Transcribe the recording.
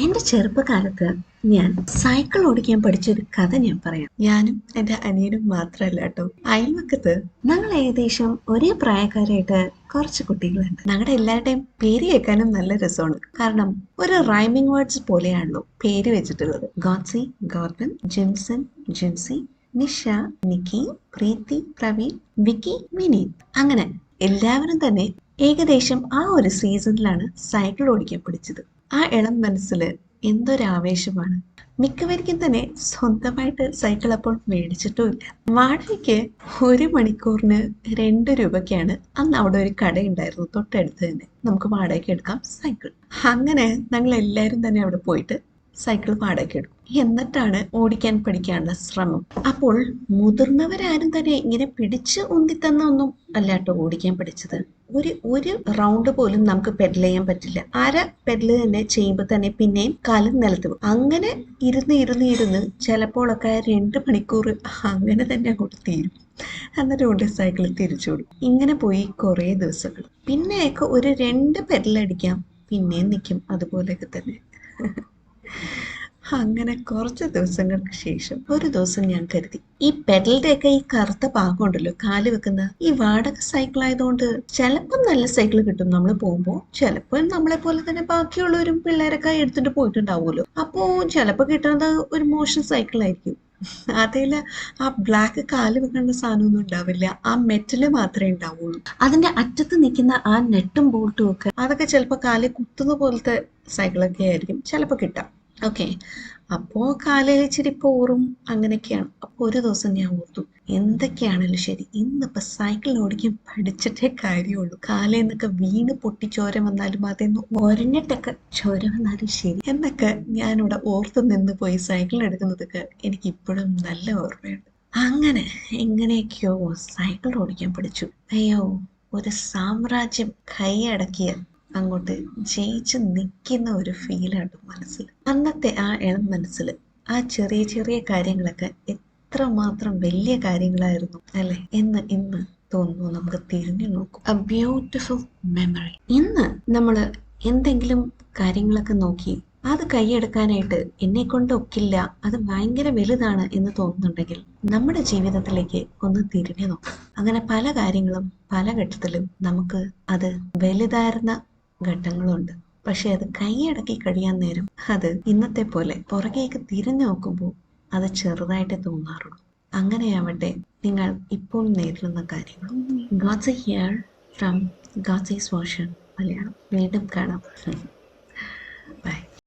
എന്റെ ചെറുപ്പകാലത്ത് ഞാൻ സൈക്കിൾ ഓടിക്കാൻ പഠിച്ചൊരു കഥ ഞാൻ പറയാം. ഞാനും എന്റെ അനിയനും മാത്രമല്ല കേട്ടോ, അയൽവക്കത്ത് ഞങ്ങൾ ഏകദേശം ഒരേ പ്രായക്കാരായിട്ട് കുറച്ച് കുട്ടികളുണ്ട്. ഞങ്ങളുടെ എല്ലാവരുടെയും പേര് കേൾക്കാനും നല്ല രസമാണ്. കാരണം ഒരു റൈമിംഗ് വേർഡ്സ് പോലെയാണല്ലോ പേര് വെച്ചിട്ടുള്ളത്. ഗോഡ്സി, ഗോർഡൻ, ജിൻസൺ, ജിൻസി, നിഷ, നിക്കി, പ്രീതി, പ്രവീൺ, വിക്കി, വിനീത്. അങ്ങനെ എല്ലാവരും തന്നെ ഏകദേശം ആ ഒരു സീസണിലാണ് സൈക്കിൾ ഓടിക്കാൻ പഠിച്ചത്. ആ ഇളം മനസ്സിൽ എന്തൊരാവേശമാണ്. മിക്കവർക്കും തന്നെ സ്വന്തമായിട്ട് സൈക്കിൾ അപ്പോൾ മേടിച്ചിട്ടുമില്ല. വാടകയ്ക്ക് 1 മണിക്കൂറിന് 2 രൂപയ്ക്കാണ് അന്ന് അവിടെ ഒരു കടയുണ്ടായിരുന്നു തൊട്ടടുത്ത് തന്നെ. നമുക്ക് വാടകയ്ക്ക് എടുക്കാം സൈക്കിൾ. അങ്ങനെ ഞങ്ങൾ എല്ലാവരും തന്നെ അവിടെ പോയിട്ട് സൈക്കിൾ വാടകയ്ക്ക് എടുക്കും. എന്നിട്ടാണ് ഓടിക്കാൻ പഠിക്കാനുള്ള ശ്രമം. അപ്പോൾ മുതിർന്നവരാരും തന്നെ ഇങ്ങനെ പിടിച്ച് ഉന്തിത്തന്ന ഒന്നും അല്ലാട്ടോ ഓടിക്കാൻ പഠിച്ചത്. ഒരു റൗണ്ട് പോലും നമുക്ക് പെഡൽ ചെയ്യാൻ പറ്റില്ല. പെഡൽ തന്നെ ചെയ്യുമ്പോൾ തന്നെ പിന്നെയും കാലം നിലത്ത് പോകും. അങ്ങനെ ഇരുന്ന് ചിലപ്പോഴൊക്കെ 2 മണിക്കൂർ അങ്ങനെ തന്നെ അങ്ങോട്ട് തീരും. എന്നിട്ട് കൊണ്ട് സൈക്കിൾ തിരിച്ചോടും. ഇങ്ങനെ പോയി കുറേ ദിവസങ്ങൾ. പിന്നെയൊക്കെ ഒരു 2 പെഡലടിക്കാം, പിന്നെയും നിൽക്കും അതുപോലെയൊക്കെ തന്നെ. അങ്ങനെ കുറച്ച് ദിവസങ്ങൾക്ക് ശേഷം ഒരു ദിവസം ഞാൻ കരുതി, ഈ പെഡലിന്റെ ഒക്കെ ഈ കറുത്ത ഭാഗം ഉണ്ടല്ലോ കാല് വെക്കുന്ന, ഈ വാടക സൈക്കിൾ ആയതുകൊണ്ട് ചിലപ്പോൾ നല്ല സൈക്കിൾ കിട്ടും നമ്മൾ പോകുമ്പോൾ, ചിലപ്പോൾ നമ്മളെ പോലെ തന്നെ ബാക്കിയുള്ളവരും പിള്ളേരൊക്കെ എടുത്തിട്ട് പോയിട്ടുണ്ടാവുമല്ലോ. അപ്പോ ചിലപ്പോൾ കിട്ടുന്നത് ഒരു മോശം സൈക്കിൾ ആയിരിക്കും. അതിൽ ആ ബ്ലാക്ക് കാല് വെക്കേണ്ട സാധനമൊന്നും ഉണ്ടാവില്ല, ആ മെറ്റല് മാത്രമേ ഉണ്ടാവുള്ളൂ. അതിന്റെ അറ്റത്ത് നിൽക്കുന്ന ആ നെട്ടും ബോൾട്ടും ഒക്കെ അതൊക്കെ ചിലപ്പോൾ കാലിൽ കുത്തുന്ന പോലത്തെ സൈക്കിളൊക്കെ ആയിരിക്കും ചിലപ്പോൾ കിട്ടാം. ഓക്കെ, അപ്പോ കാലിൽ ഇച്ചിരി പോറും അങ്ങനെയൊക്കെയാണ്. അപ്പോൾ ഒരു ദിവസം ഞാൻ ഓർത്തു, എന്തൊക്കെയാണല്ലോ ശരി, ഇന്നിപ്പോൾ സൈക്കിൾ ഓടിക്കാൻ പഠിച്ചിട്ടേ കാര്യമുള്ളൂ. കാലിൽ നിന്നൊക്കെ വീണ് പൊട്ടി ചോര വന്നാലും അതെന്ന് ഒരഞ്ഞിട്ടൊക്കെ ചോര വന്നാലും ശരി എന്നൊക്കെ ഞാനിവിടെ ഓർത്ത് നിന്ന് പോയി സൈക്കിൾ എടുക്കുന്നതൊക്കെ എനിക്ക് ഇപ്പോഴും നല്ല ഓർമ്മയുണ്ട്. അങ്ങനെ എങ്ങനെയൊക്കെയോ സൈക്കിൾ ഓടിക്കാൻ പഠിച്ചു. അയ്യോ, ഒരു സാമ്രാജ്യം കൈയടക്കിയ അങ്ങോട്ട് ജയിച്ച് നിൽക്കുന്ന ഒരു ഫീലാണ് മനസ്സിൽ. അന്നത്തെ ആ ഇളം മനസ്സിൽ ആ ചെറിയ ചെറിയ കാര്യങ്ങളൊക്കെ എത്രമാത്രം വലിയ കാര്യങ്ങളായിരുന്നു അല്ലെ എന്ന് ഇന്ന് തോന്നുന്നു. നമുക്ക് തിരിഞ്ഞു നോക്കും. A beautiful memory. ഇന്ന് നമ്മൾ എന്തെങ്കിലും കാര്യങ്ങളൊക്കെ നോക്കി അത് കൈയെടുക്കാനായിട്ട് എന്നെ കൊണ്ട് ഒക്കില്ല, അത് ഭയങ്കര വലുതാണ് എന്ന് തോന്നുന്നുണ്ടെങ്കിൽ നമ്മുടെ ജീവിതത്തിലേക്ക് ഒന്ന് തിരിഞ്ഞു നോക്കാം. അങ്ങനെ പല കാര്യങ്ങളും പല ഘട്ടത്തിലും നമുക്ക് അത് വലുതായിരുന്ന ഘട്ടങ്ങളുണ്ട്. പക്ഷെ അത് കൈയടക്കി കഴിയാൻ നേരം അത് ഇന്നത്തെ പോലെ പുറകേക്ക് തിരിഞ്ഞു നോക്കുമ്പോൾ അത് ചെറുതായിട്ട് തോന്നാറുള്ളൂ. അങ്ങനെയാവട്ടെ നിങ്ങൾ ഇപ്പോൾ നേരിടുന്ന കാര്യങ്ങൾ. Gods here from gods version Malayalam. വീണ്ടും കാണാം.